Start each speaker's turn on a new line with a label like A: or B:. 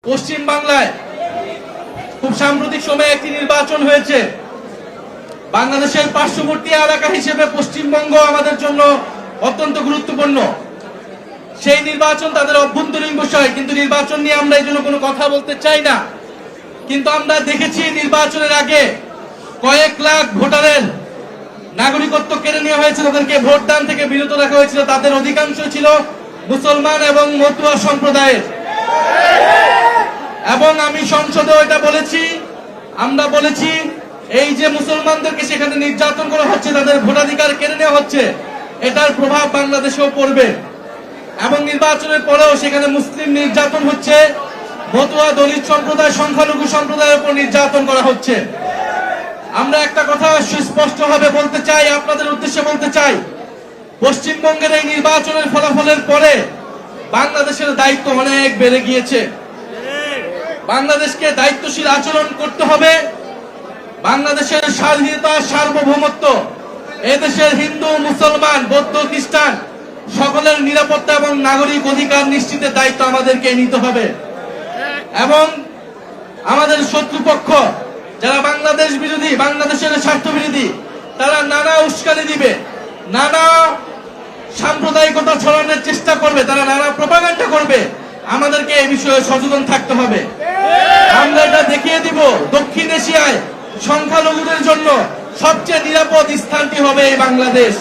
A: পশ্চিম বাংলায় খুব সাম্প্রতিক সময়ে একটি নির্বাচন হয়েছে। বাংলাদেশের পার্শ্ববর্তী এলাকা হিসেবে পশ্চিমবঙ্গ আমাদের জন্য অত্যন্ত গুরুত্বপূর্ণ। সেই নির্বাচন তাদের অভ্যন্তরীণ বিষয়, কিন্তু নির্বাচন নিয়ে আমরা এই জন্য কোনো কথা বলতে চাই না। কিন্তু আমরা দেখেছি নির্বাচনের আগে কয়েক লাখ ভোটারের নাগরিকত্ব কেড়ে নেওয়া হয়েছে, তাদেরকে ভোটদান থেকে বিরত রাখা হয়েছিল। তাদের অধিকাংশ ছিল মুসলমান এবং মতুয়া সম্প্রদায়ের। এবং আমি সংসদে এটা বলেছি, আমরা বলেছি এই যে মুসলমানদেরকে সেখানে নির্যাতন করা হচ্ছে, তাদের ভোটাধিকার কেড়ে নেওয়া হচ্ছে, এটার প্রভাব বাংলাদেশেও পড়বে। এবং নির্বাচনের পরেও সেখানে মুসলিম নির্যাতন হচ্ছে, মতুয়া দলিত সম্প্রদায় সংখ্যালঘু সম্প্রদায়ের উপর নির্যাতন করা হচ্ছে। আমরা একটা কথা সুস্পষ্টভাবে বলতে চাই, আপনাদের উদ্দেশ্যে বলতে চাই, পশ্চিমবঙ্গের এই নির্বাচনের ফলাফলের পরে বাংলাদেশের দায়িত্ব অনেক বেড়ে গিয়েছে। বাংলাদেশকে দায়িত্বশীল আচরণ করতে হবে। বাংলাদেশের স্বাধীনতা, সার্বভৌমত্ব, এদেশের হিন্দু, মুসলমান, বৌদ্ধ, খ্রিস্টান সকলের নিরাপত্তা এবং নাগরিক অধিকার নিশ্চিতের দায়িত্ব আমাদেরকে নিতে হবে। এবং আমাদের শত্রুপক্ষ যারা বাংলাদেশ বিরোধী, বাংলাদেশের স্বার্থ বিরোধী, তারা নানা উস্কানি দিবে, নানা সাম্প্রদায়িকতা ছড়ানোর চেষ্টা করবে, তারা নানা প্রপাগান্ডা করবে। আমাদেরকে এই বিষয়ে সচেতন থাকতে হবে। আমরা এটা দেখিয়ে দিব, দক্ষিণ এশিয়ায় সংখ্যালঘুদের জন্য সবচেয়ে নিরাপদ স্থানটি হবে এই বাংলাদেশ।